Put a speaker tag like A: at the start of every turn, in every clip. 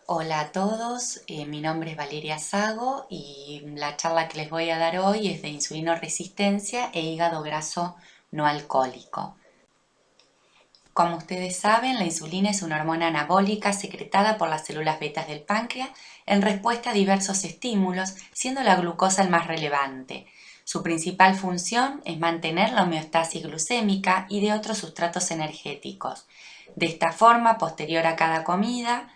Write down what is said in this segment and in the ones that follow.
A: Hola a todos, mi nombre es Valeria Sago y la charla que les voy a dar hoy es de insulinoresistencia e hígado graso no alcohólico. Como ustedes saben, la insulina es una hormona anabólica secretada por las células betas del páncreas en respuesta a diversos estímulos, siendo la glucosa el más relevante. Su principal función es mantener la homeostasis glucémica y de otros sustratos energéticos. De esta forma, posterior a cada comida,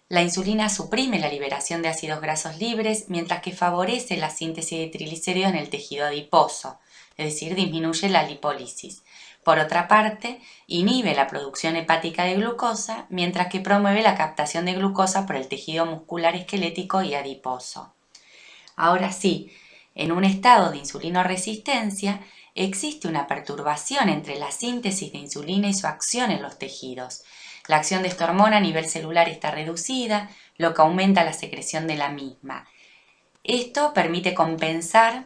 A: la insulina suprime la liberación de ácidos grasos libres, mientras que favorece la síntesis de triglicéridos en el tejido adiposo, es decir, disminuye la lipólisis. Por otra parte, inhibe la producción hepática de glucosa, mientras que promueve la captación de glucosa por el tejido muscular esquelético y adiposo. Ahora sí, en un estado de insulinoresistencia, existe una perturbación entre la síntesis de insulina y su acción en los tejidos. La acción de esta hormona a nivel celular está reducida, lo que aumenta la secreción de la misma. Esto permite compensar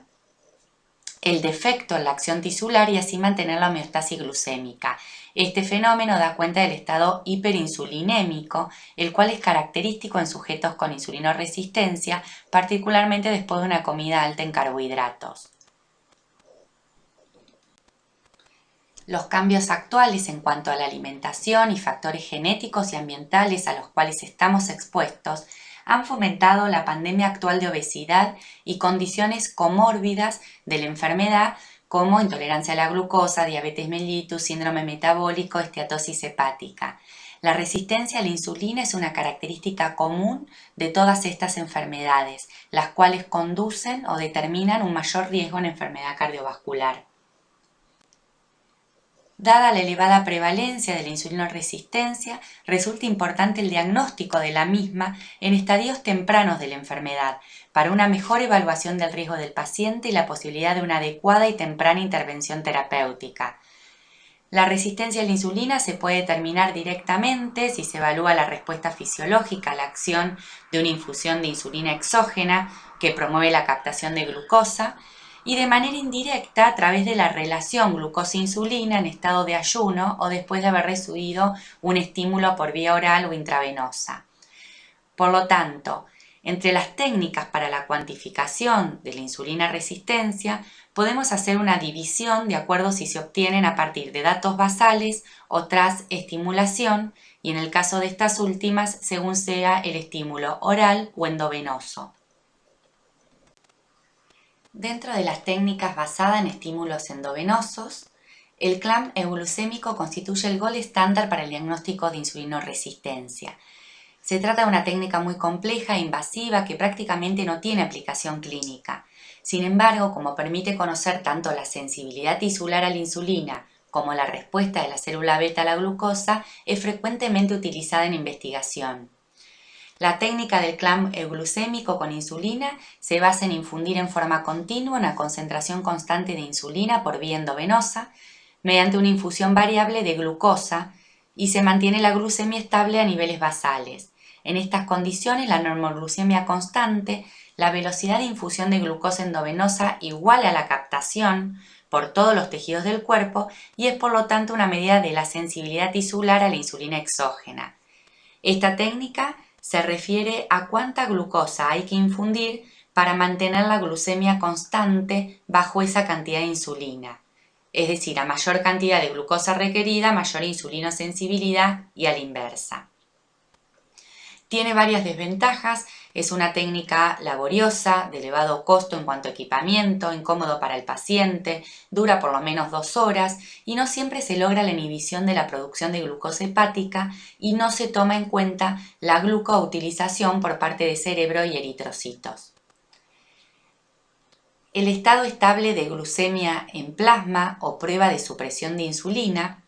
A: el defecto en la acción tisular y así mantener la homeostasis glucémica. Este fenómeno da cuenta del estado hiperinsulinémico, el cual es característico en sujetos con insulinoresistencia, particularmente después de una comida alta en carbohidratos. Los cambios actuales en cuanto a la alimentación y factores genéticos y ambientales a los cuales estamos expuestos han fomentado la pandemia actual de obesidad y condiciones comórbidas de la enfermedad como intolerancia a la glucosa, diabetes mellitus, síndrome metabólico, esteatosis hepática. La resistencia a la insulina es una característica común de todas estas enfermedades, las cuales conducen o determinan un mayor riesgo en enfermedad cardiovascular. Dada la elevada prevalencia de la insulinoresistencia, resulta importante el diagnóstico de la misma en estadios tempranos de la enfermedad, para una mejor evaluación del riesgo del paciente y la posibilidad de una adecuada y temprana intervención terapéutica. La resistencia a la insulina se puede determinar directamente si se evalúa la respuesta fisiológica a la acción de una infusión de insulina exógena que promueve la captación de glucosa, y de manera indirecta a través de la relación glucosa-insulina en estado de ayuno o después de haber recibido un estímulo por vía oral o intravenosa. Por lo tanto, entre las técnicas para la cuantificación de la insulina resistencia, podemos hacer una división de acuerdo si se obtienen a partir de datos basales o tras estimulación, y en el caso de estas últimas, según sea el estímulo oral o endovenoso. Dentro de las técnicas basadas en estímulos endovenosos, el clamp euglucémico constituye el gold estándar para el diagnóstico de insulinoresistencia. Se trata de una técnica muy compleja e invasiva que prácticamente no tiene aplicación clínica. Sin embargo, como permite conocer tanto la sensibilidad tisular a la insulina como la respuesta de la célula beta a la glucosa, es frecuentemente utilizada en investigación. La técnica del clamp euglucémico con insulina se basa en infundir en forma continua una concentración constante de insulina por vía endovenosa mediante una infusión variable de glucosa, y se mantiene la glucemia estable a niveles basales. En estas condiciones, la normoglucemia constante, la velocidad de infusión de glucosa endovenosa igual a la captación por todos los tejidos del cuerpo, y es por lo tanto una medida de la sensibilidad tisular a la insulina exógena. Esta técnica se refiere a cuánta glucosa hay que infundir para mantener la glucemia constante bajo esa cantidad de insulina. Es decir, a mayor cantidad de glucosa requerida, mayor insulinosensibilidad, y a la inversa. Tiene varias desventajas, es una técnica laboriosa, de elevado costo en cuanto a equipamiento, incómodo para el paciente, dura por lo menos 2 horas y no siempre se logra la inhibición de la producción de glucosa hepática y no se toma en cuenta la glucoutilización por parte de cerebro y eritrocitos. El estado estable de glucemia en plasma o prueba de supresión de insulina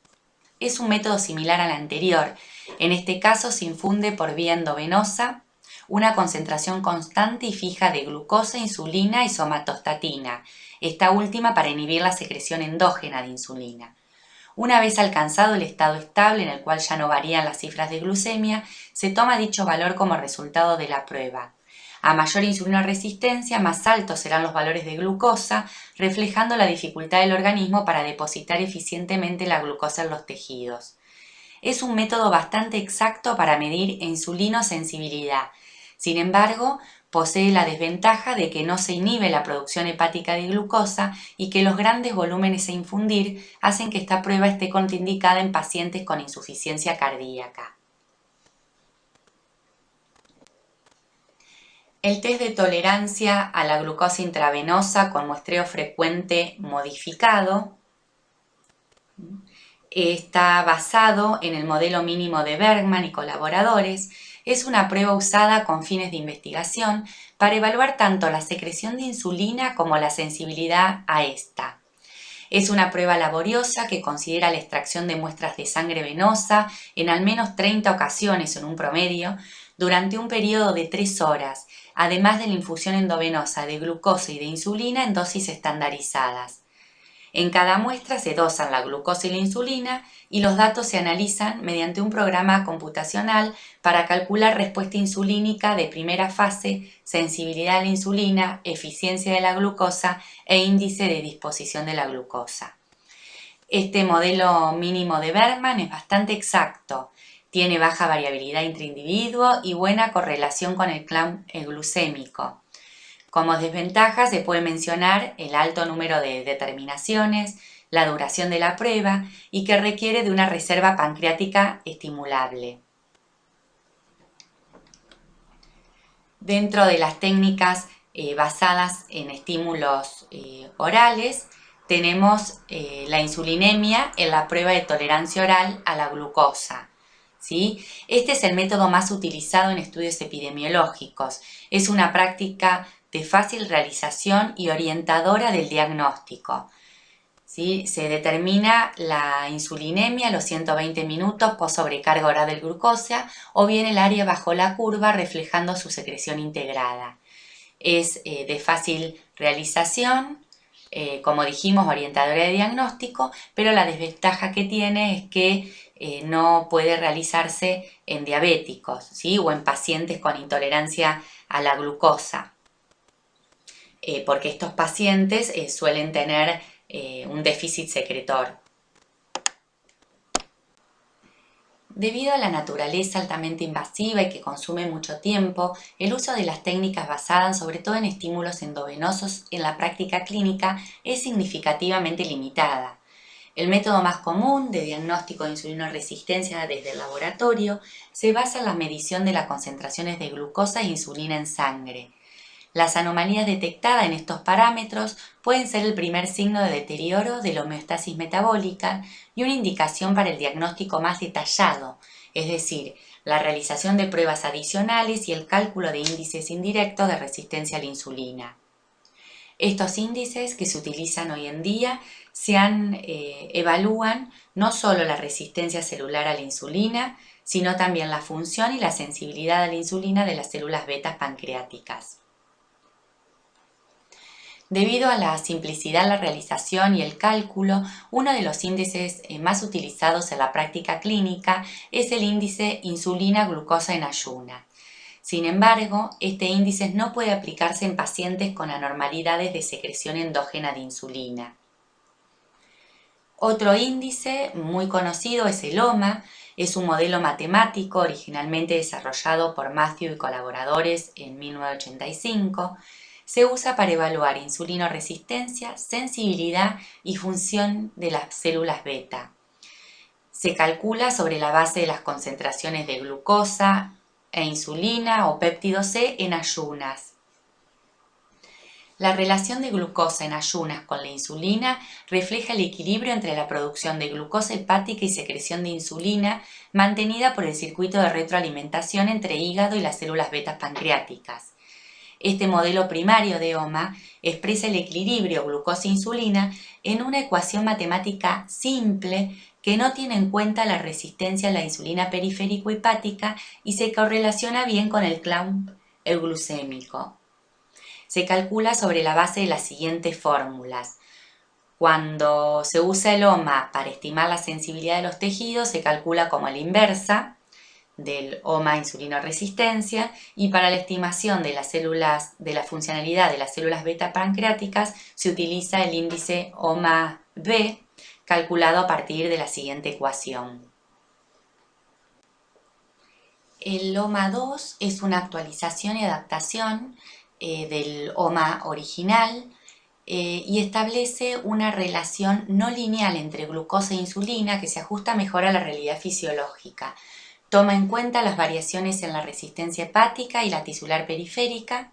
A: es un método similar al anterior. En este caso se infunde por vía endovenosa una concentración constante y fija de glucosa, insulina y somatostatina, esta última para inhibir la secreción endógena de insulina. Una vez alcanzado el estado estable en el cual ya no varían las cifras de glucemia, se toma dicho valor como resultado de la prueba. A mayor insulinoresistencia, más altos serán los valores de glucosa, reflejando la dificultad del organismo para depositar eficientemente la glucosa en los tejidos. es un método bastante exacto para medir insulinosensibilidad. Sin embargo, posee la desventaja de que no se inhibe la producción hepática de glucosa y que los grandes volúmenes a infundir hacen que esta prueba esté contraindicada en pacientes con insuficiencia cardíaca. El test de tolerancia a la glucosa intravenosa con muestreo frecuente modificado está basado en el modelo mínimo de Bergman y colaboradores. Es una prueba usada con fines de investigación para evaluar tanto la secreción de insulina como la sensibilidad a esta. Es una prueba laboriosa que considera la extracción de muestras de sangre venosa en al menos 30 ocasiones en un promedio durante un periodo de 3 horas, además de la infusión endovenosa de glucosa y de insulina en dosis estandarizadas. En cada muestra se dosan la glucosa y la insulina y los datos se analizan mediante un programa computacional para calcular respuesta insulínica de primera fase, sensibilidad a la insulina, eficiencia de la glucosa e índice de disposición de la glucosa. Este modelo mínimo de Bergman es bastante exacto, tiene baja variabilidad entre individuos y buena correlación con el clan glucémico. Como desventajas se puede mencionar el alto número de determinaciones, la duración de la prueba y que requiere de una reserva pancreática estimulable. Dentro de las técnicas basadas en estímulos orales, tenemos la insulinemia en la prueba de tolerancia oral a la glucosa. ¿Sí? Este es el método más utilizado en estudios epidemiológicos. Es una práctica de fácil realización y orientadora del diagnóstico. ¿Sí? Se determina la insulinemia a los 120 minutos post sobrecarga oral de glucosa o bien el área bajo la curva reflejando su secreción integrada. Es de fácil realización, como dijimos, orientadora de diagnóstico, pero la desventaja que tiene es que no puede realizarse en diabéticos, ¿sí? O en pacientes con intolerancia a la glucosa, porque estos pacientes suelen tener un déficit secretor. Debido a la naturaleza altamente invasiva y que consume mucho tiempo, el uso de las técnicas basadas sobre todo en estímulos endovenosos en la práctica clínica es significativamente limitada. El método más común de diagnóstico de insulinoresistencia desde el laboratorio se basa en la medición de las concentraciones de glucosa e insulina en sangre. Las anomalías detectadas en estos parámetros pueden ser el primer signo de deterioro de la homeostasis metabólica y una indicación para el diagnóstico más detallado, es decir, la realización de pruebas adicionales y el cálculo de índices indirectos de resistencia a la insulina. Estos índices que se utilizan hoy en día evalúan no solo la resistencia celular a la insulina, sino también la función y la sensibilidad a la insulina de las células betas pancreáticas. Debido a la simplicidad en la realización y el cálculo, uno de los índices más utilizados en la práctica clínica es el índice insulina-glucosa en ayuna. Sin embargo, este índice no puede aplicarse en pacientes con anormalidades de secreción endógena de insulina. Otro índice muy conocido es el OMA. Es un modelo matemático originalmente desarrollado por Matthew y colaboradores en 1985. Se usa para evaluar insulinoresistencia, sensibilidad y función de las células beta. Se calcula sobre la base de las concentraciones de glucosa e insulina o péptido C en ayunas. La relación de glucosa en ayunas con la insulina refleja el equilibrio entre la producción de glucosa hepática y secreción de insulina mantenida por el circuito de retroalimentación entre hígado y las células betas pancreáticas. Este modelo primario de OMA expresa el equilibrio glucosa-insulina en una ecuación matemática simple que no tiene en cuenta la resistencia a la insulina periférico-hepática y se correlaciona bien con el clamp euglucémico. Se calcula sobre la base de las siguientes fórmulas. Cuando se usa el OMA para estimar la sensibilidad de los tejidos, se calcula como la inversa del OMA insulinoresistencia, y para la estimación de las células, de la funcionalidad de las células beta pancreáticas se utiliza el índice OMA-B calculado a partir de la siguiente ecuación. El OMA 2 es una actualización y adaptación del OMA original y establece una relación no lineal entre glucosa e insulina que se ajusta mejor a la realidad fisiológica. Toma en cuenta las variaciones en la resistencia hepática y la tisular periférica.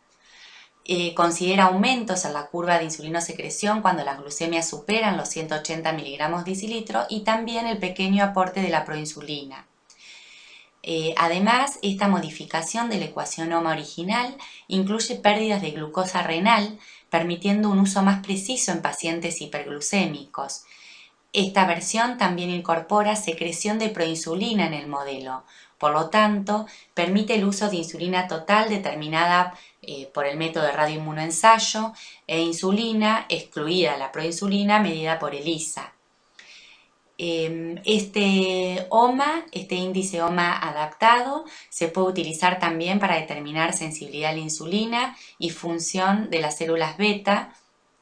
A: Considera aumentos en la curva de insulinosecreción cuando las glucemias superan los 180 miligramos decilitro y también el pequeño aporte de la proinsulina. Además, esta modificación de la ecuación OMA original incluye pérdidas de glucosa renal, permitiendo un uso más preciso en pacientes hiperglucémicos. Esta versión también incorpora secreción de proinsulina en el modelo, por lo tanto, permite el uso de insulina total determinada por el método de radioinmunoensayo e insulina, excluida la proinsulina, medida por ELISA. Este índice OMA adaptado, se puede utilizar también para determinar sensibilidad a la insulina y función de las células beta,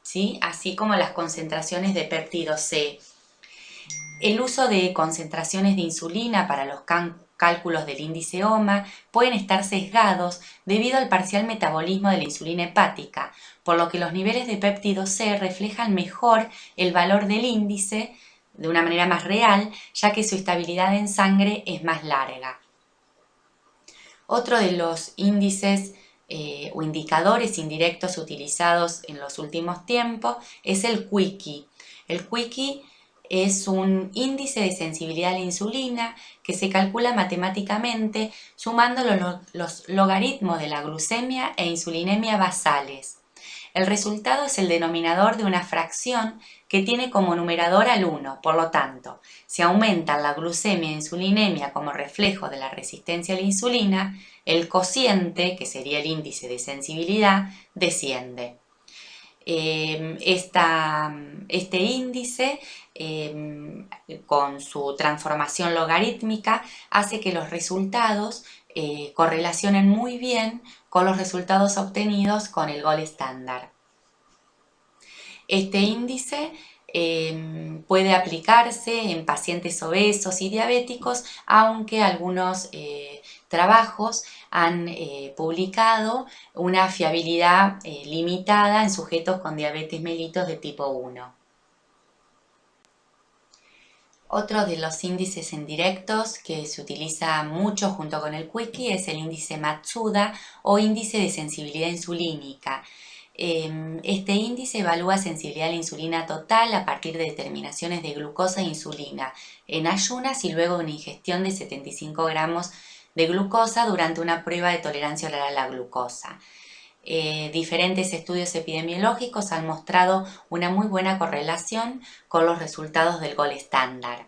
A: ¿sí? Así como las concentraciones de péptido C. El uso de concentraciones de insulina para los cálculos del índice OMA pueden estar sesgados debido al parcial metabolismo de la insulina hepática, por lo que los niveles de péptido C reflejan mejor el valor del índice de una manera más real, ya que su estabilidad en sangre es más larga. Otro de los índices o indicadores indirectos utilizados en los últimos tiempos es el QICI. El QICI es un índice de sensibilidad a la insulina que se calcula matemáticamente sumando los logaritmos de la glucemia e insulinemia basales. El resultado es el denominador de una fracción que tiene como numerador al 1, por lo tanto, si aumentan la glucemia e insulinemia como reflejo de la resistencia a la insulina, el cociente, que sería el índice de sensibilidad, desciende. Este índice, con su transformación logarítmica, hace que los resultados correlacionen muy bien con los resultados obtenidos con el gol estándar. Este índice puede aplicarse en pacientes obesos y diabéticos, aunque algunos trabajos han publicado una fiabilidad limitada en sujetos con diabetes mellitus de tipo 1. Otro de los índices indirectos que se utiliza mucho junto con el QICI es el índice Matsuda o índice de sensibilidad insulínica. Este índice evalúa sensibilidad a la insulina total a partir de determinaciones de glucosa e insulina en ayunas y luego de una ingestión de 75 gramos de glucosa durante una prueba de tolerancia oral a la glucosa. Diferentes estudios epidemiológicos han mostrado una muy buena correlación con los resultados del gol estándar.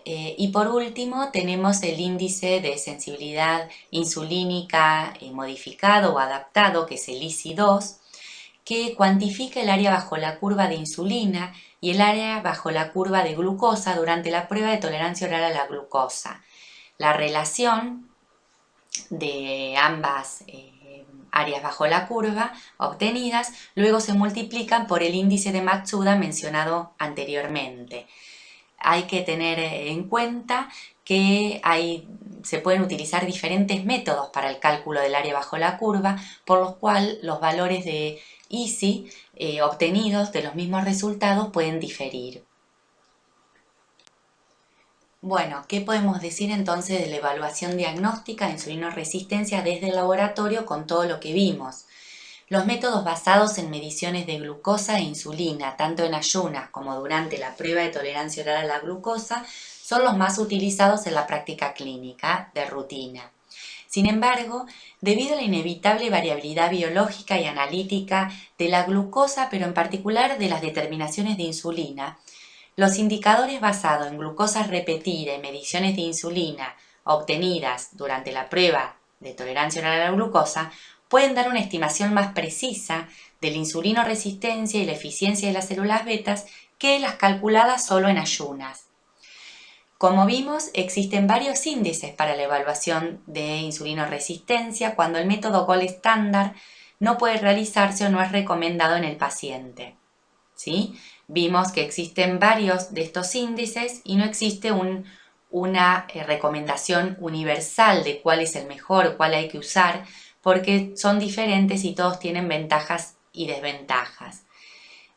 A: Y por último tenemos el índice de sensibilidad insulínica modificado o adaptado, que es el ISI-2, que cuantifica el área bajo la curva de insulina y el área bajo la curva de glucosa durante la prueba de tolerancia oral a la glucosa. La relación de ambas áreas bajo la curva obtenidas luego se multiplican por el índice de Matsuda mencionado anteriormente. Hay que tener en cuenta que se pueden utilizar diferentes métodos para el cálculo del área bajo la curva, por los cuales los valores de ISI obtenidos de los mismos resultados pueden diferir. Bueno, ¿qué podemos decir entonces de la evaluación diagnóstica de insulinoresistencia desde el laboratorio con todo lo que vimos? Los métodos basados en mediciones de glucosa e insulina, tanto en ayunas como durante la prueba de tolerancia oral a la glucosa, son los más utilizados en la práctica clínica de rutina. Sin embargo, debido a la inevitable variabilidad biológica y analítica de la glucosa, pero en particular de las determinaciones de insulina, los indicadores basados en glucosa repetida y mediciones de insulina obtenidas durante la prueba de tolerancia oral a la glucosa pueden dar una estimación más precisa de la insulinoresistencia y la eficiencia de las células betas que las calculadas solo en ayunas. Como vimos, existen varios índices para la evaluación de insulinoresistencia cuando el método gol estándar no puede realizarse o no es recomendado en el paciente. ¿Sí? Vimos que existen varios de estos índices y no existe un una recomendación universal de cuál es el mejor o cuál hay que usar, porque son diferentes y todos tienen ventajas y desventajas.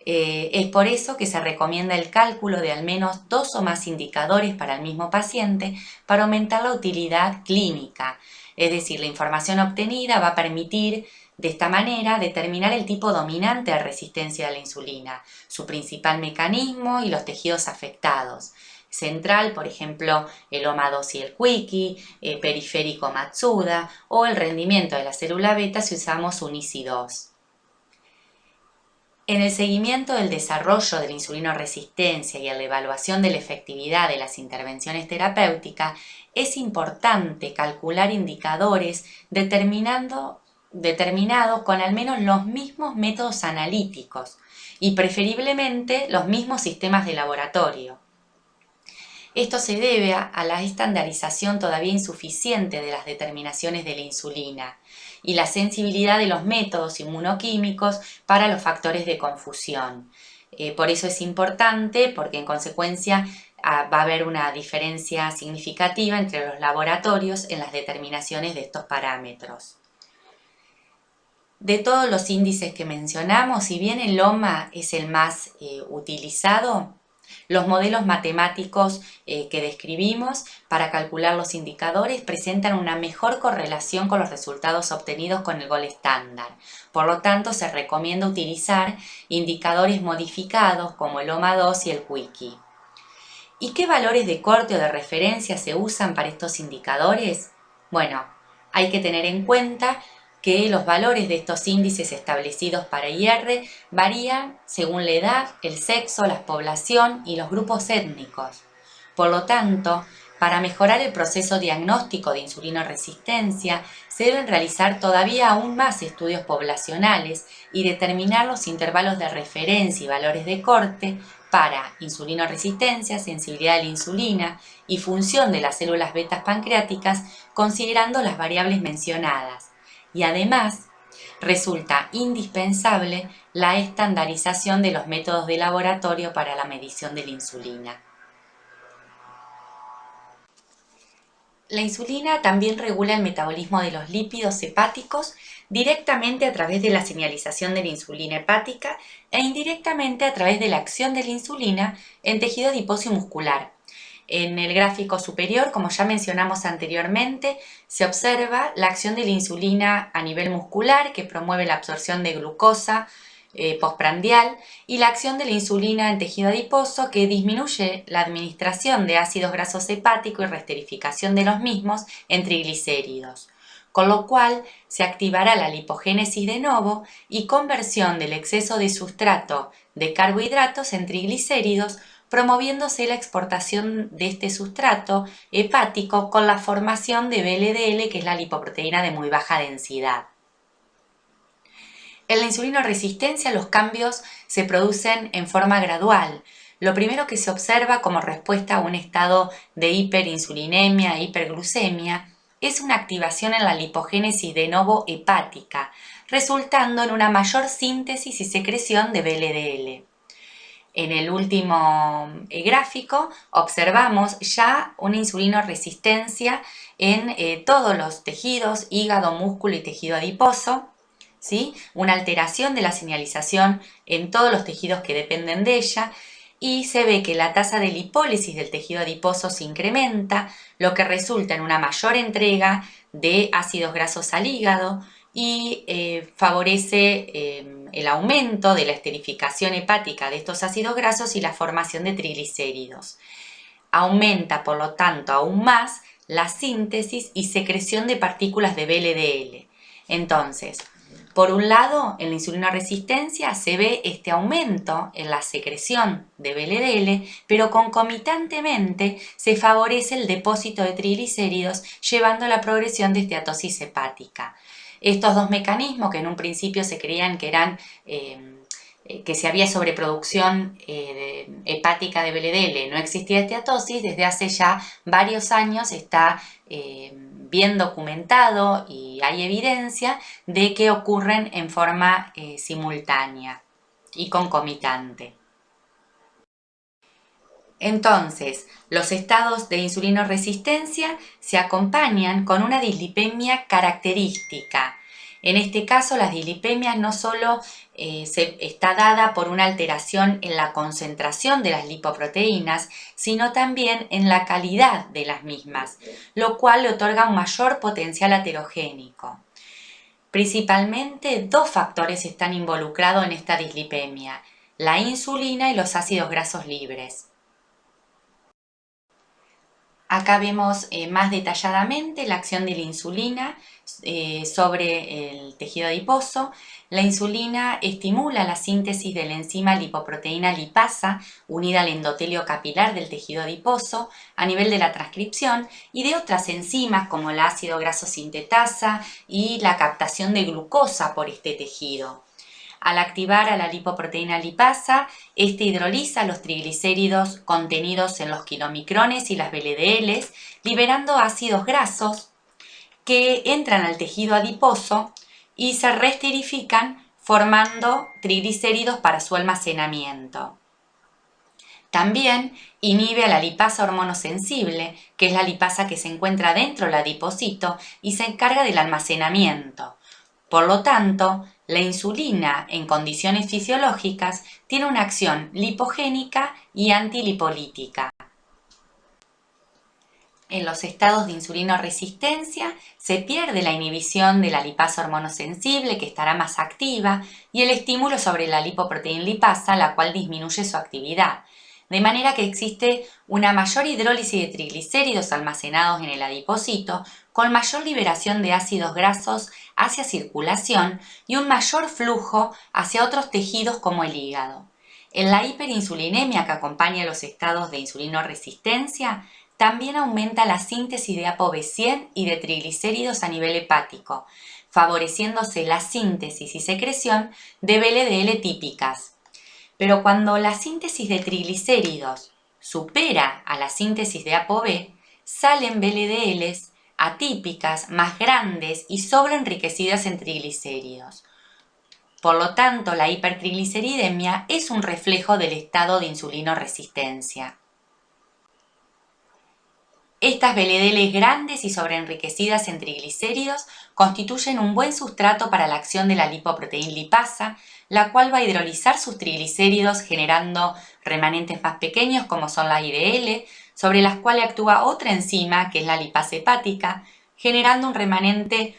A: Es por eso que se recomienda el cálculo de al menos 2 o más indicadores para el mismo paciente para aumentar la utilidad clínica. Es decir, la información obtenida va a permitir de esta manera determinar el tipo dominante de resistencia a la insulina, su principal mecanismo y los tejidos afectados. Central, por ejemplo, el OMA2 y el Quickie, periférico Matsuda o el rendimiento de la célula beta si usamos un IC2. En el seguimiento del desarrollo de la insulinoresistencia y en la evaluación de la efectividad de las intervenciones terapéuticas, es importante calcular indicadores determinados con al menos los mismos métodos analíticos y preferiblemente los mismos sistemas de laboratorio. Esto se debe a la estandarización todavía insuficiente de las determinaciones de la insulina y la sensibilidad de los métodos inmunoquímicos para los factores de confusión. Por eso es importante, porque en consecuencia va a haber una diferencia significativa entre los laboratorios en las determinaciones de estos parámetros. De todos los índices que mencionamos, si bien el OMA es el más utilizado, los modelos matemáticos que describimos para calcular los indicadores presentan una mejor correlación con los resultados obtenidos con el Gold Standard. Por lo tanto, se recomienda utilizar indicadores modificados como el OMA2 y el Quickie. ¿Y qué valores de corte o de referencia se usan para estos indicadores? Bueno, hay que tener en cuenta que los valores de estos índices establecidos para IR varían según la edad, el sexo, la población y los grupos étnicos. Por lo tanto, para mejorar el proceso diagnóstico de insulinoresistencia, se deben realizar todavía aún más estudios poblacionales y determinar los intervalos de referencia y valores de corte para insulinoresistencia, sensibilidad a la insulina y función de las células betas pancreáticas, considerando las variables mencionadas. Y además, resulta indispensable la estandarización de los métodos de laboratorio para la medición de la insulina. La insulina también regula el metabolismo de los lípidos hepáticos directamente a través de la señalización de la insulina hepática e indirectamente a través de la acción de la insulina en tejido adiposo y muscular. En el gráfico superior, como ya mencionamos anteriormente, se observa la acción de la insulina a nivel muscular que promueve la absorción de glucosa postprandial y la acción de la insulina en tejido adiposo que disminuye la administración de ácidos grasos hepáticos y resterificación de los mismos en triglicéridos, con lo cual se activará la lipogénesis de novo y conversión del exceso de sustrato de carbohidratos en triglicéridos, promoviéndose la exportación de este sustrato hepático con la formación de VLDL, que es la lipoproteína de muy baja densidad. En la insulinoresistencia los cambios se producen en forma gradual. Lo primero que se observa como respuesta a un estado de hiperinsulinemia e hiperglucemia es una activación en la lipogénesis de novo hepática, resultando en una mayor síntesis y secreción de VLDL. En el último gráfico observamos ya una insulinoresistencia en todos los tejidos, hígado, músculo y tejido adiposo, ¿sí? Una alteración de la señalización en todos los tejidos que dependen de ella, y se ve que la tasa de lipólisis del tejido adiposo se incrementa, lo que resulta en una mayor entrega de ácidos grasos al hígado y favorece el aumento de la esterificación hepática de estos ácidos grasos y la formación de triglicéridos. Aumenta, por lo tanto, aún más la síntesis y secreción de partículas de VLDL. Entonces, por un lado, en la insulinoresistencia se ve este aumento en la secreción de VLDL, pero concomitantemente se favorece el depósito de triglicéridos, llevando a la progresión de esteatosis hepática. Estos dos mecanismos, que en un principio se creían que eran que si había sobreproducción hepática de VLDL no existía esteatosis, desde hace ya varios años está bien documentado y hay evidencia de que ocurren en forma simultánea y concomitante. Entonces, los estados de insulinoresistencia se acompañan con una dislipemia característica. En este caso, las dislipemias no solo está dada por una alteración en la concentración de las lipoproteínas, sino también en la calidad de las mismas, lo cual le otorga un mayor potencial aterogénico. Principalmente dos factores están involucrados en esta dislipemia: la insulina y los ácidos grasos libres. Acá vemos más detalladamente la acción de la insulina sobre el tejido adiposo. La insulina estimula la síntesis de la enzima lipoproteína lipasa unida al endotelio capilar del tejido adiposo a nivel de la transcripción y de otras enzimas como el ácido graso sintetasa y la captación de glucosa por este tejido. Al activar a la lipoproteína lipasa, este hidroliza los triglicéridos contenidos en los kilomicrones y las VLDLs, liberando ácidos grasos que entran al tejido adiposo y se reesterifican formando triglicéridos para su almacenamiento. También inhibe a la lipasa hormonosensible, que es la lipasa que se encuentra dentro del adipocito y se encarga del almacenamiento. Por lo tanto, la insulina en condiciones fisiológicas tiene una acción lipogénica y antilipolítica. En los estados de insulinoresistencia se pierde la inhibición de la lipasa hormonosensible, que estará más activa, y el estímulo sobre la lipoproteína lipasa, la cual disminuye su actividad. De manera que existe una mayor hidrólisis de triglicéridos almacenados en el adipocito, con mayor liberación de ácidos grasos hacia circulación y un mayor flujo hacia otros tejidos como el hígado. En la hiperinsulinemia que acompaña los estados de insulinoresistencia, también aumenta la síntesis de ApoB100 y de triglicéridos a nivel hepático, favoreciéndose la síntesis y secreción de VLDL típicas. Pero cuando la síntesis de triglicéridos supera a la síntesis de ApoB, salen VLDLs atípicas, más grandes y sobreenriquecidas en triglicéridos. Por lo tanto, la hipertrigliceridemia es un reflejo del estado de insulinoresistencia. Estas VLDLs grandes y sobreenriquecidas en triglicéridos constituyen un buen sustrato para la acción de la lipoproteína lipasa, la cual va a hidrolizar sus triglicéridos generando remanentes más pequeños como son las IDL, sobre las cuales actúa otra enzima que es la lipasa hepática, generando un remanente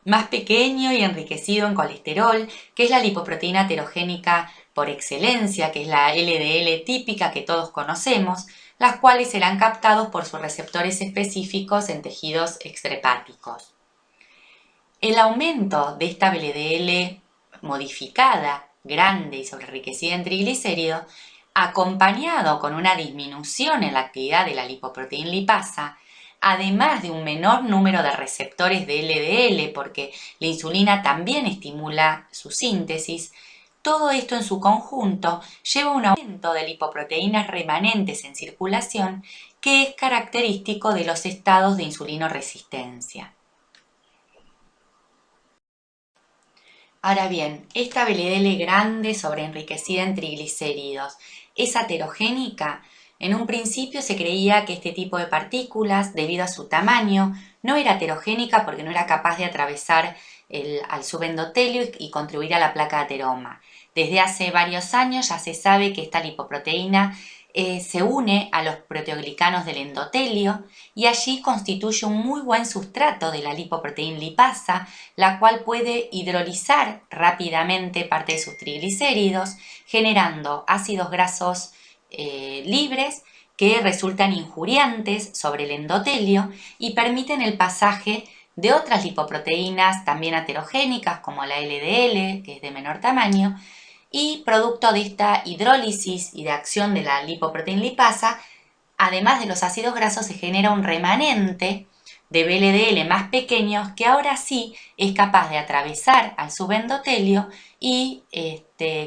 A: más pequeño y enriquecido en colesterol, que es la lipoproteína aterogénica por excelencia, que es la LDL típica que todos conocemos, las cuales serán captados por sus receptores específicos en tejidos extrahepáticos. El aumento de esta VLDL modificada, grande y sobreenriquecida en triglicéridos, acompañado con una disminución en la actividad de la lipoproteína lipasa, además de un menor número de receptores de LDL, porque la insulina también estimula su síntesis, todo esto en su conjunto lleva a un aumento de lipoproteínas remanentes en circulación que es característico de los estados de insulinoresistencia. Ahora bien, esta VLDL grande sobreenriquecida en triglicéridos es aterogénica. En un principio se creía que este tipo de partículas, debido a su tamaño, no era aterogénica porque no era capaz de atravesar al subendotelio y contribuir a la placa de ateroma. Desde hace varios años ya se sabe que esta lipoproteína se une a los proteoglicanos del endotelio y allí constituye un muy buen sustrato de la lipoproteína lipasa, la cual puede hidrolizar rápidamente parte de sus triglicéridos, generando ácidos grasos libres que resultan injuriantes sobre el endotelio y permiten el pasaje de otras lipoproteínas también aterogénicas como la LDL, que es de menor tamaño, y producto de esta hidrólisis y de acción de la lipoproteína lipasa, además de los ácidos grasos, se genera un remanente de VLDL más pequeños que ahora sí es capaz de atravesar al subendotelio y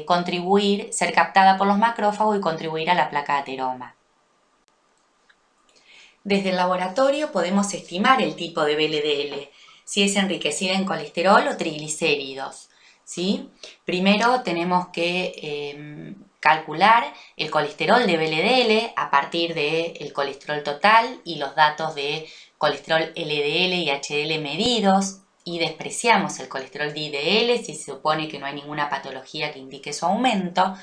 A: contribuir, ser captada por los macrófagos y contribuir a la placa de ateroma. Desde el laboratorio podemos estimar el tipo de VLDL, si es enriquecida en colesterol o triglicéridos, ¿sí? Primero tenemos que calcular el colesterol de VLDL a partir del colesterol total y los datos de colesterol LDL y HDL medidos, y despreciamos el colesterol DDL si se supone que no hay ninguna patología que indique su aumento,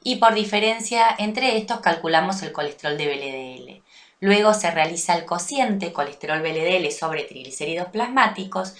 A: y por diferencia entre estos calculamos el colesterol de VLDL. Luego se realiza el cociente colesterol VLDL sobre triglicéridos plasmáticos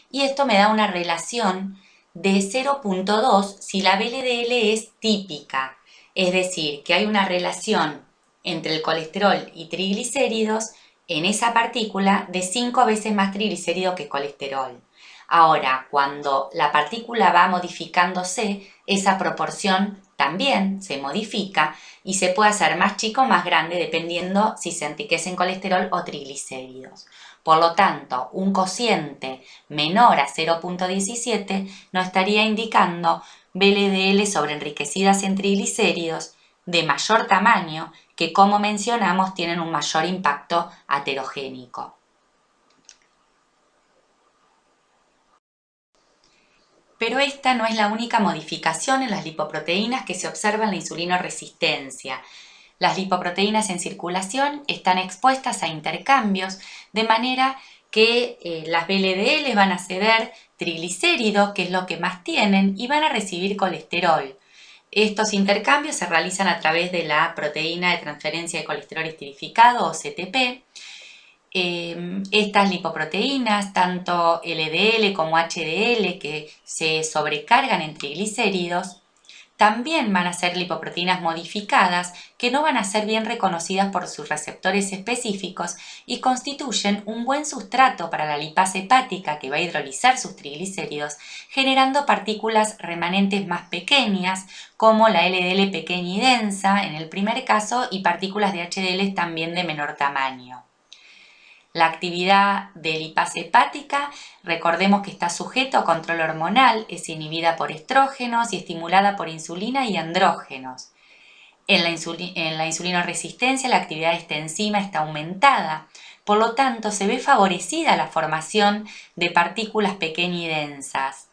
A: y esto me da una relación de 0.2 si la VLDL es típica, es decir, que hay una relación entre el colesterol y triglicéridos en esa partícula de 5 veces más triglicérido que colesterol. Ahora, cuando la partícula va modificándose, esa proporción también se modifica y se puede hacer más chico o más grande dependiendo si se enriquece en colesterol o triglicéridos. Por lo tanto, un cociente menor a 0.17 nos estaría indicando VLDL sobreenriquecidas en triglicéridos de mayor tamaño que, como mencionamos, tienen un mayor impacto aterogénico. Pero esta no es la única modificación en las lipoproteínas que se observa en la insulinoresistencia. Las lipoproteínas en circulación están expuestas a intercambios, de manera que las VLDL van a ceder triglicéridos, que es lo que más tienen, y van a recibir colesterol. Estos intercambios se realizan a través de la proteína de transferencia de colesterol esterificado o CTP. Estas lipoproteínas, tanto LDL como HDL, que se sobrecargan en triglicéridos, también van a ser lipoproteínas modificadas que no van a ser bien reconocidas por sus receptores específicos y constituyen un buen sustrato para la lipasa hepática que va a hidrolizar sus triglicéridos, generando partículas remanentes más pequeñas, como la LDL pequeña y densa en el primer caso, y partículas de HDL también de menor tamaño. La actividad de lipasa hepática, recordemos que está sujeto a control hormonal, es inhibida por estrógenos y estimulada por insulina y andrógenos. En la insulinoresistencia la actividad de esta enzima está aumentada, por lo tanto se ve favorecida la formación de partículas pequeñas y densas.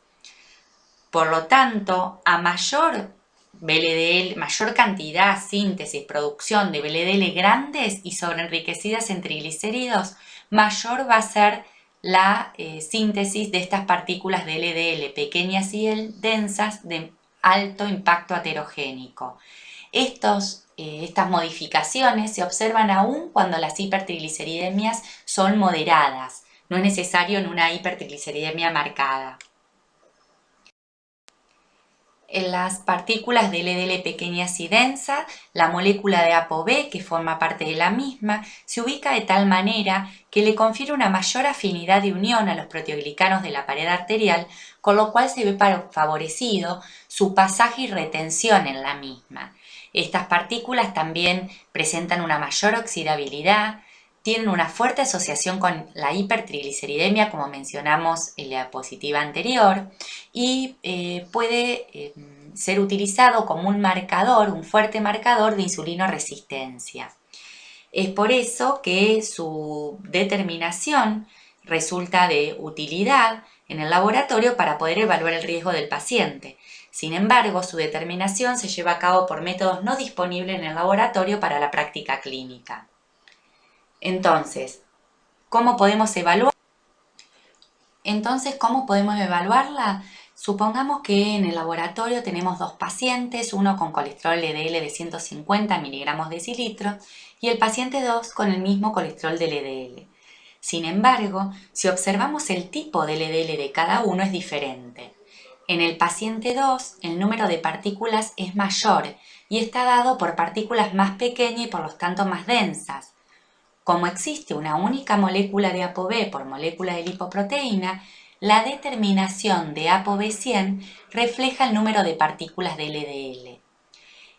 A: Por lo tanto, a mayor VLDL, mayor cantidad, síntesis, producción de VLDL grandes y sobreenriquecidas en triglicéridos, mayor va a ser la síntesis de estas partículas de LDL pequeñas y densas de alto impacto aterogénico. Estas modificaciones se observan aún cuando las hipertrigliceridemias son moderadas. No es necesario en una hipertrigliceridemia marcada. En las partículas de LDL pequeñas y densas, la molécula de ApoB, que forma parte de la misma, se ubica de tal manera que le confiere una mayor afinidad de unión a los proteoglicanos de la pared arterial, con lo cual se ve favorecido su pasaje y retención en la misma. Estas partículas también presentan una mayor oxidabilidad, tienen una fuerte asociación con la hipertrigliceridemia, como mencionamos en la diapositiva anterior, y puede ser utilizado como un marcador, un fuerte marcador de insulinoresistencia. Es por eso que su determinación resulta de utilidad en el laboratorio para poder evaluar el riesgo del paciente. Sin embargo, su determinación se lleva a cabo por métodos no disponibles en el laboratorio para la práctica clínica. Entonces, ¿cómo podemos evaluarla? Supongamos que en el laboratorio tenemos dos pacientes, uno con colesterol LDL de 150 miligramos decilitro y el paciente 2 con el mismo colesterol de LDL. Sin embargo, si observamos el tipo de LDL de cada uno es diferente. En el paciente 2, el número de partículas es mayor y está dado por partículas más pequeñas y por lo tanto más densas. Como existe una única molécula de ApoB por molécula de lipoproteína, la determinación de ApoB100 refleja el número de partículas de LDL.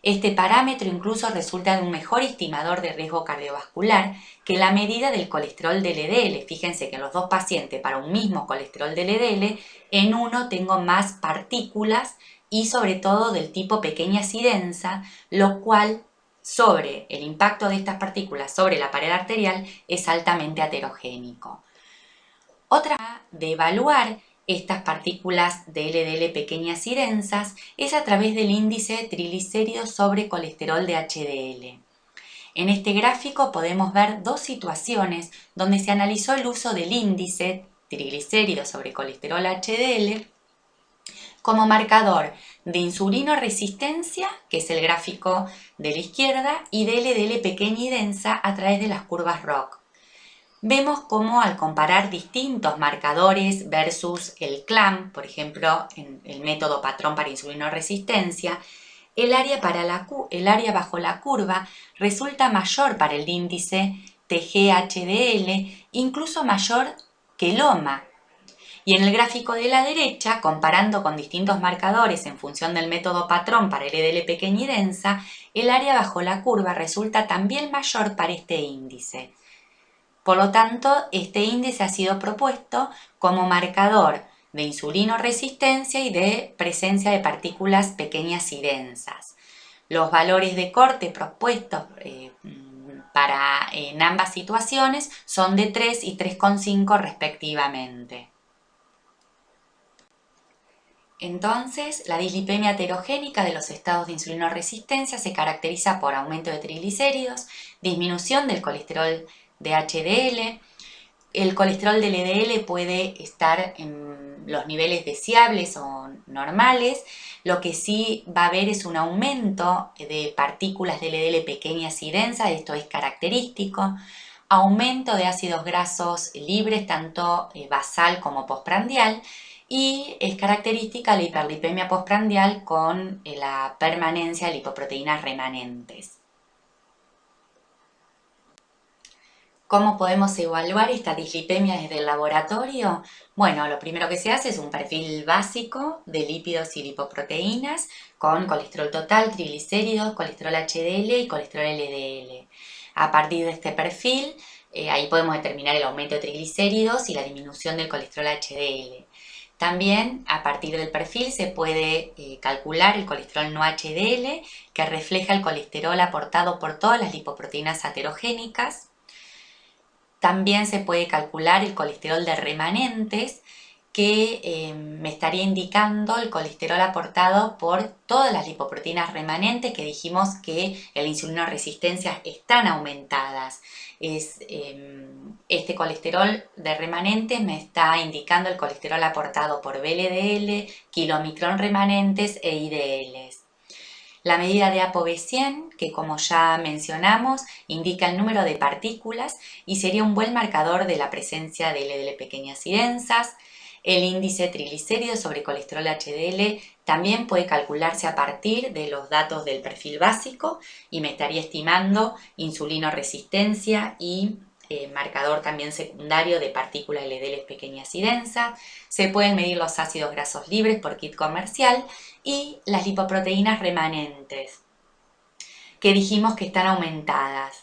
A: Este parámetro incluso resulta de un mejor estimador de riesgo cardiovascular que la medida del colesterol de LDL. Fíjense que en los dos pacientes para un mismo colesterol de LDL, en uno tengo más partículas y sobre todo del tipo pequeñas y densa, lo cual sobre el impacto de estas partículas sobre la pared arterial es altamente aterogénico. Otra forma de evaluar estas partículas de LDL pequeñas y densas es a través del índice triglicéridos sobre colesterol de HDL. En este gráfico podemos ver dos situaciones donde se analizó el uso del índice triglicéridos sobre colesterol HDL como marcador de insulinoresistencia, que es el gráfico de la izquierda, y de LDL pequeña y densa a través de las curvas ROC. Vemos cómo al comparar distintos marcadores versus el CLAM, por ejemplo, en el método patrón para insulinoresistencia, el área bajo la curva resulta mayor para el índice TG-HDL, incluso mayor que el OMA. Y en el gráfico de la derecha, comparando con distintos marcadores en función del método patrón para LDL pequeña y densa, el área bajo la curva resulta también mayor para este índice. Por lo tanto, este índice ha sido propuesto como marcador de insulinoresistencia y de presencia de partículas pequeñas y densas. Los valores de corte propuestos en ambas situaciones son de 3 y 3,5 respectivamente. Entonces, la dislipemia heterogénica de los estados de insulinoresistencia se caracteriza por aumento de triglicéridos, disminución del colesterol de HDL. El colesterol de LDL puede estar en los niveles deseables o normales. Lo que sí va a haber es un aumento de partículas de LDL pequeñas y densas, esto es característico. Aumento de ácidos grasos libres, tanto basal como postprandial. Y es característica la hiperlipemia postprandial con la permanencia de lipoproteínas remanentes. ¿Cómo podemos evaluar esta dislipemia desde el laboratorio? Bueno, lo primero que se hace es un perfil básico de lípidos y lipoproteínas con colesterol total, triglicéridos, colesterol HDL y colesterol LDL. A partir de este perfil, ahí podemos determinar el aumento de triglicéridos y la disminución del colesterol HDL. También a partir del perfil se puede calcular el colesterol no HDL, que refleja el colesterol aportado por todas las lipoproteínas aterogénicas. También se puede calcular el colesterol de remanentes, que me estaría indicando el colesterol aportado por todas las lipoproteínas remanentes, que dijimos que en la insulinoresistencia están aumentadas. Este colesterol de remanentes me está indicando el colesterol aportado por VLDL, kilomicrón remanentes e IDLs. La medida de ApoB100, que como ya mencionamos, indica el número de partículas y sería un buen marcador de la presencia de LDL pequeñas y densas. El índice triglicéridos sobre colesterol HDL también puede calcularse a partir de los datos del perfil básico y me estaría estimando insulinoresistencia y marcador también secundario de partículas LDL pequeñas y densas. Se pueden medir los ácidos grasos libres por kit comercial y las lipoproteínas remanentes, que dijimos que están aumentadas.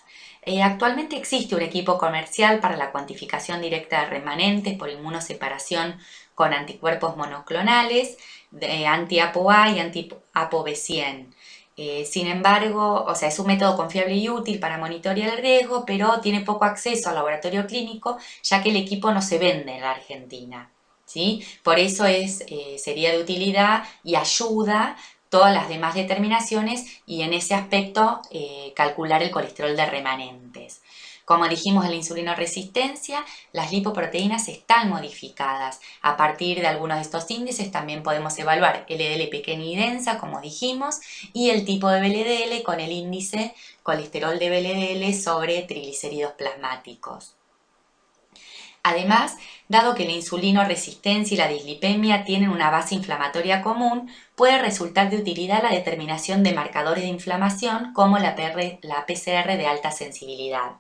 A: Actualmente existe un equipo comercial para la cuantificación directa de remanentes por inmunoseparación con anticuerpos monoclonales, anti-ApoA y anti-ApoB100. Sin embargo, es un método confiable y útil para monitorear el riesgo, pero tiene poco acceso al laboratorio clínico, ya que el equipo no se vende en la Argentina, ¿sí? Por eso sería de utilidad y ayuda todas las demás determinaciones y en ese aspecto calcular el colesterol de remanentes. Como dijimos en la insulinoresistencia, las lipoproteínas están modificadas. A partir de algunos de estos índices también podemos evaluar LDL pequeña y densa, como dijimos, y el tipo de VLDL con el índice colesterol de VLDL sobre triglicéridos plasmáticos. Además, dado que la insulinoresistencia y la dislipemia tienen una base inflamatoria común, puede resultar de utilidad la determinación de marcadores de inflamación como la PCR de alta sensibilidad.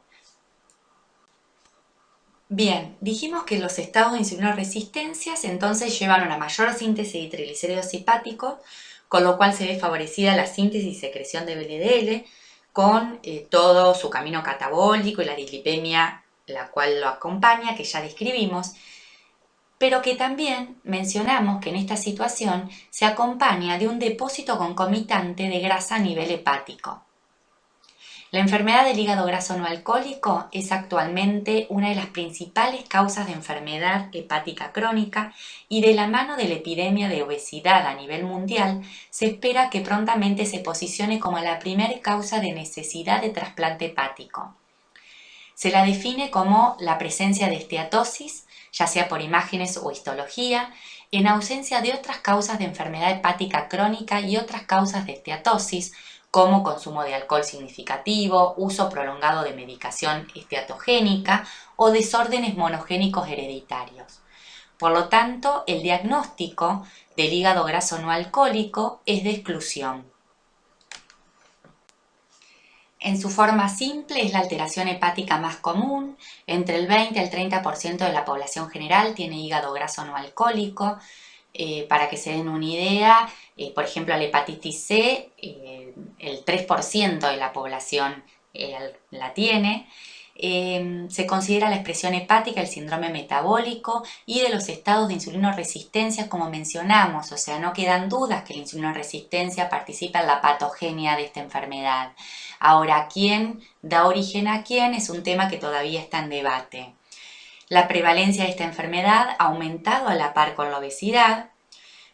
A: Bien, dijimos que los estados de insulinoresistencia entonces llevan a una mayor síntesis de triglicéridos hepáticos, con lo cual se ve favorecida la síntesis y secreción de VLDL con todo su camino catabólico y la dislipemia la cual lo acompaña, que ya describimos, pero que también mencionamos que en esta situación se acompaña de un depósito concomitante de grasa a nivel hepático. La enfermedad del hígado graso no alcohólico es actualmente una de las principales causas de enfermedad hepática crónica y de la mano de la epidemia de obesidad a nivel mundial, se espera que prontamente se posicione como la primera causa de necesidad de trasplante hepático. Se la define como la presencia de esteatosis, ya sea por imágenes o histología, en ausencia de otras causas de enfermedad hepática crónica y otras causas de esteatosis, como consumo de alcohol significativo, uso prolongado de medicación esteatogénica o desórdenes monogénicos hereditarios. Por lo tanto, el diagnóstico del hígado graso no alcohólico es de exclusión. En su forma simple es la alteración hepática más común, entre el 20 y el 30% de la población general tiene hígado graso no alcohólico. Para que se den una idea, por ejemplo, la hepatitis C, el 3% de la población la tiene. Se considera la expresión hepática, el síndrome metabólico y de los estados de insulinoresistencia, como mencionamos, o sea, no quedan dudas que la insulinoresistencia participa en la patogenia de esta enfermedad. Ahora, ¿quién da origen a quién? Es un tema que todavía está en debate. La prevalencia de esta enfermedad ha aumentado a la par con la obesidad.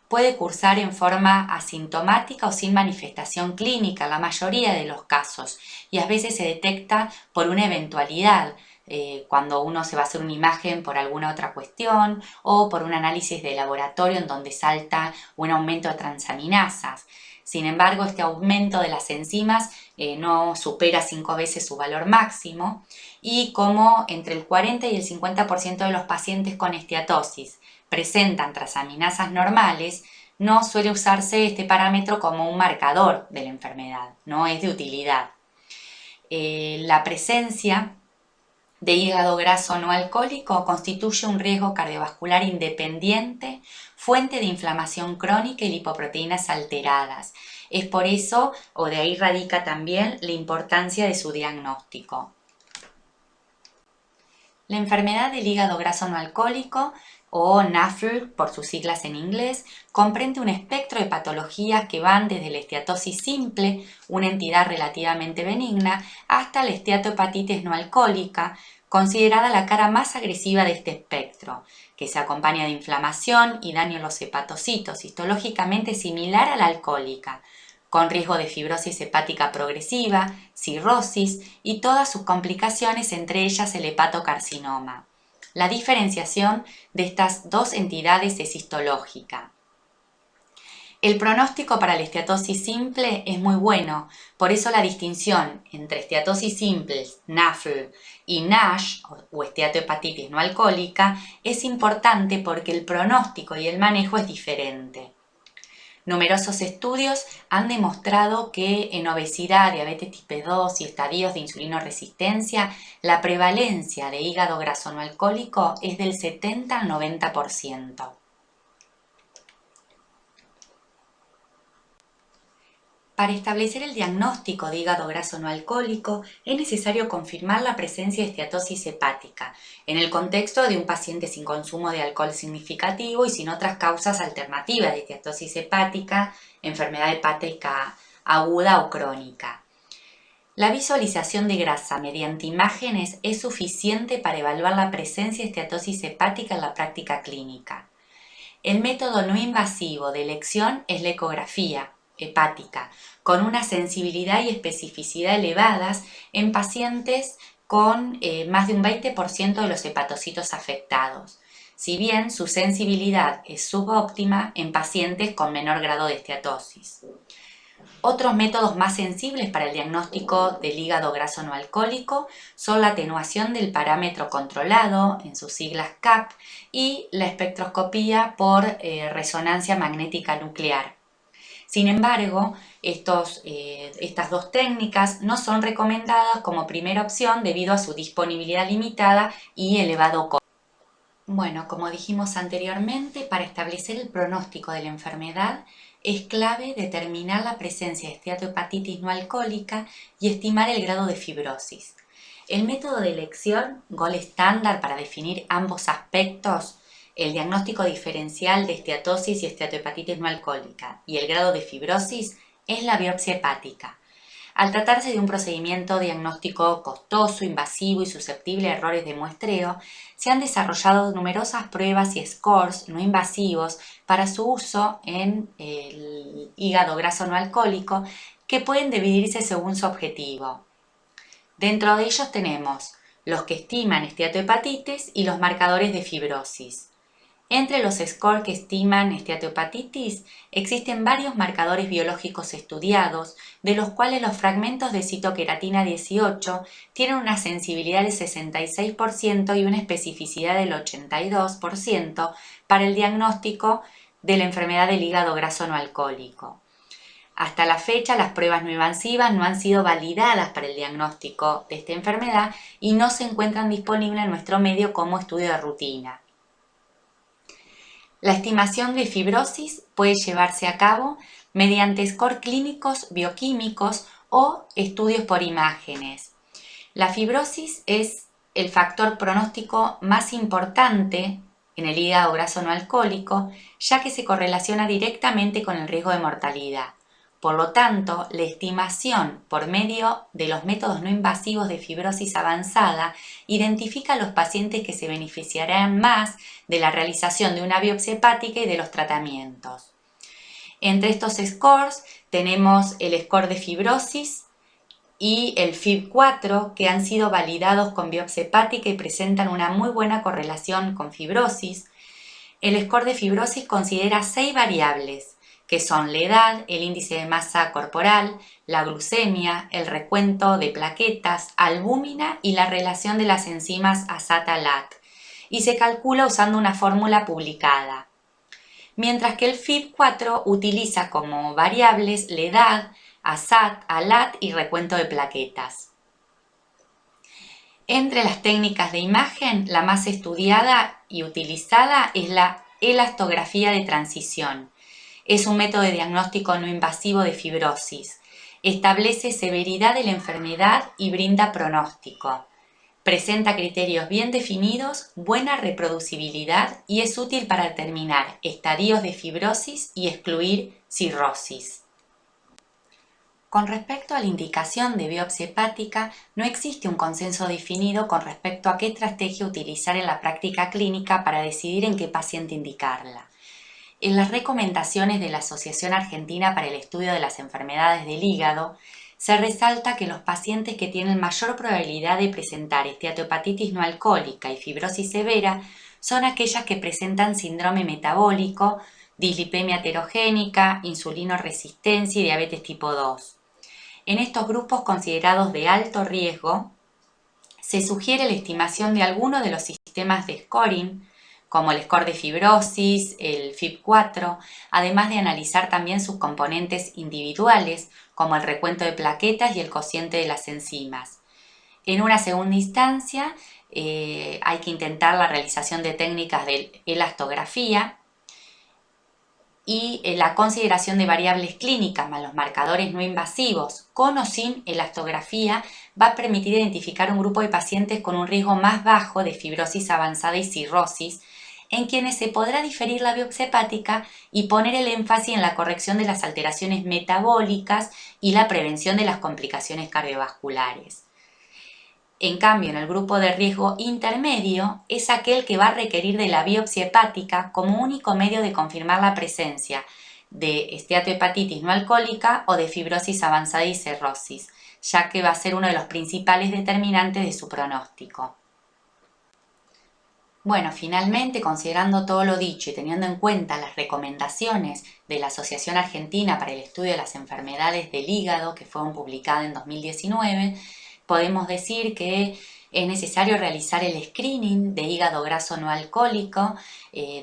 A: Puede cursar en forma asintomática o sin manifestación clínica en la mayoría de los casos y a veces se detecta por una eventualidad, cuando uno se va a hacer una imagen por alguna otra cuestión o por un análisis de laboratorio en donde salta un aumento de transaminasas. Sin embargo, este aumento de las enzimas no supera 5 veces su valor máximo y como entre el 40 y el 50% de los pacientes con esteatosis presentan transaminasas normales, no suele usarse este parámetro como un marcador de la enfermedad, no es de utilidad. La presencia de hígado graso no alcohólico constituye un riesgo cardiovascular independiente, fuente de inflamación crónica y lipoproteínas alteradas. Es por eso, o de ahí radica también, la importancia de su diagnóstico. La enfermedad del hígado graso no alcohólico, o NAFLD por sus siglas en inglés, comprende un espectro de patologías que van desde la esteatosis simple, una entidad relativamente benigna, hasta la esteatohepatitis no alcohólica, considerada la cara más agresiva de este espectro, que se acompaña de inflamación y daño en los hepatocitos, histológicamente similar a la alcohólica, con riesgo de fibrosis hepática progresiva, cirrosis y todas sus complicaciones, entre ellas el hepatocarcinoma. La diferenciación de estas dos entidades es histológica. El pronóstico para la esteatosis simple es muy bueno, por eso la distinción entre esteatosis simple, NAFLD, y NASH, o esteatohepatitis no alcohólica, es importante porque el pronóstico y el manejo es diferente. Numerosos estudios han demostrado que en obesidad, diabetes tipo 2 y estadios de insulinoresistencia, la prevalencia de hígado graso no alcohólico es del 70 al 90%. Para establecer el diagnóstico de hígado graso no alcohólico es necesario confirmar la presencia de esteatosis hepática en el contexto de un paciente sin consumo de alcohol significativo y sin otras causas alternativas de esteatosis hepática, enfermedad hepática aguda o crónica. La visualización de grasa mediante imágenes es suficiente para evaluar la presencia de esteatosis hepática en la práctica clínica. El método no invasivo de elección es la ecografía hepática, con una sensibilidad y especificidad elevadas en pacientes con más de un 20% de los hepatocitos afectados, si bien su sensibilidad es subóptima en pacientes con menor grado de esteatosis. Otros métodos más sensibles para el diagnóstico del hígado graso no alcohólico son la atenuación del parámetro controlado, en sus siglas CAP, y la espectroscopía por resonancia magnética nuclear. Sin embargo, estas dos técnicas no son recomendadas como primera opción debido a su disponibilidad limitada y elevado costo. Bueno, como dijimos anteriormente, para establecer el pronóstico de la enfermedad es clave determinar la presencia de esteatohepatitis no alcohólica y estimar el grado de fibrosis. El método de elección, gold estándar para definir ambos aspectos, el diagnóstico diferencial de esteatosis y esteatohepatitis no alcohólica y el grado de fibrosis, es la biopsia hepática. Al tratarse de un procedimiento diagnóstico costoso, invasivo y susceptible a errores de muestreo, se han desarrollado numerosas pruebas y scores no invasivos para su uso en el hígado graso no alcohólico que pueden dividirse según su objetivo. Dentro de ellos tenemos los que estiman esteatohepatitis y los marcadores de fibrosis. Entre los scores que estiman esteatohepatitis existen varios marcadores biológicos estudiados, de los cuales los fragmentos de citoqueratina 18 tienen una sensibilidad del 66% y una especificidad del 82% para el diagnóstico de la enfermedad del hígado graso no alcohólico. Hasta la fecha, las pruebas no invasivas no han sido validadas para el diagnóstico de esta enfermedad y no se encuentran disponibles en nuestro medio como estudio de rutina. La estimación de fibrosis puede llevarse a cabo mediante scores clínicos bioquímicos o estudios por imágenes. La fibrosis es el factor pronóstico más importante en el hígado graso no alcohólico, ya que se correlaciona directamente con el riesgo de mortalidad. Por lo tanto, la estimación por medio de los métodos no invasivos de fibrosis avanzada identifica a los pacientes que se beneficiarán más de la realización de una biopsia hepática y de los tratamientos. Entre estos scores tenemos el score de fibrosis y el FIB4, que han sido validados con biopsia hepática y presentan una muy buena correlación con fibrosis. El score de fibrosis considera 6 variables, que son la edad, el índice de masa corporal, la glucemia, el recuento de plaquetas, albúmina y la relación de las enzimas ASAT-ALAT, y se calcula usando una fórmula publicada. Mientras que el FIB4 utiliza como variables la edad, ASAT, ALAT y recuento de plaquetas. Entre las técnicas de imagen, la más estudiada y utilizada es la elastografía de transición. Es un método de diagnóstico no invasivo de fibrosis. Establece severidad de la enfermedad y brinda pronóstico. Presenta criterios bien definidos, buena reproducibilidad y es útil para determinar estadios de fibrosis y excluir cirrosis. Con respecto a la indicación de biopsia hepática, no existe un consenso definido con respecto a qué estrategia utilizar en la práctica clínica para decidir en qué paciente indicarla. En las recomendaciones de la Asociación Argentina para el Estudio de las Enfermedades del Hígado, se resalta que los pacientes que tienen mayor probabilidad de presentar esteatohepatitis no alcohólica y fibrosis severa son aquellas que presentan síndrome metabólico, dislipemia heterogénica, insulinoresistencia y diabetes tipo 2. En estos grupos considerados de alto riesgo, se sugiere la estimación de algunos de los sistemas de scoring, como el score de fibrosis, el FIB4, además de analizar también sus componentes individuales, como el recuento de plaquetas y el cociente de las enzimas. En una segunda instancia, hay que intentar la realización de técnicas de elastografía y la consideración de variables clínicas más los marcadores no invasivos con o sin elastografía va a permitir identificar un grupo de pacientes con un riesgo más bajo de fibrosis avanzada y cirrosis, en quienes se podrá diferir la biopsia hepática y poner el énfasis en la corrección de las alteraciones metabólicas y la prevención de las complicaciones cardiovasculares. En cambio, en el grupo de riesgo intermedio es aquel que va a requerir de la biopsia hepática como único medio de confirmar la presencia de esteatohepatitis no alcohólica o de fibrosis avanzada y cirrosis, ya que va a ser uno de los principales determinantes de su pronóstico. Bueno, finalmente, considerando todo lo dicho y teniendo en cuenta las recomendaciones de la Asociación Argentina para el Estudio de las Enfermedades del Hígado, que fueron publicadas en 2019, podemos decir que es necesario realizar el screening de hígado graso no alcohólico,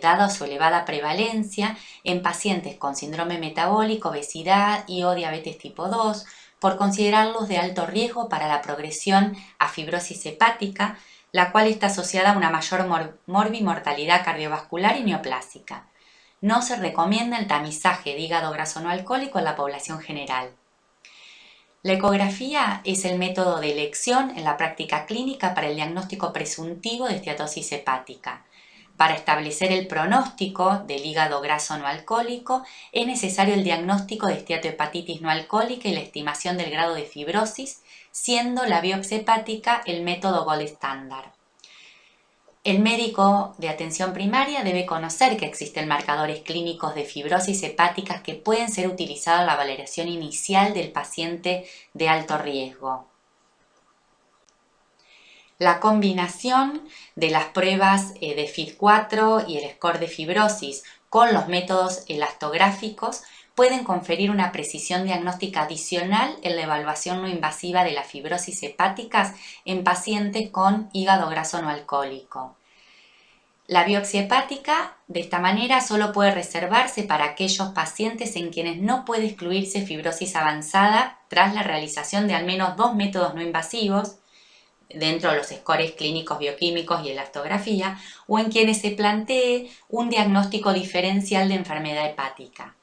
A: dada su elevada prevalencia en pacientes con síndrome metabólico, obesidad y o diabetes tipo 2, por considerarlos de alto riesgo para la progresión a fibrosis hepática, la cual está asociada a una mayor morbimortalidad cardiovascular y neoplásica. No se recomienda el tamizaje de hígado graso no alcohólico en la población general. La ecografía es el método de elección en la práctica clínica para el diagnóstico presuntivo de esteatosis hepática. Para establecer el pronóstico del hígado graso no alcohólico, es necesario el diagnóstico de esteatohepatitis no alcohólica y la estimación del grado de fibrosis, siendo la biopsia hepática el método gold estándar. El médico de atención primaria debe conocer que existen marcadores clínicos de fibrosis hepáticas que pueden ser utilizados en la valoración inicial del paciente de alto riesgo. La combinación de las pruebas de FID-4 y el score de fibrosis con los métodos elastográficos pueden conferir una precisión diagnóstica adicional en la evaluación no invasiva de las fibrosis hepáticas en pacientes con hígado graso no alcohólico. La biopsia hepática, de esta manera, solo puede reservarse para aquellos pacientes en quienes no puede excluirse fibrosis avanzada tras la realización de al menos 2 métodos no invasivos, dentro de los scores clínicos bioquímicos y elastografía, o en quienes se plantee un diagnóstico diferencial de enfermedad hepática.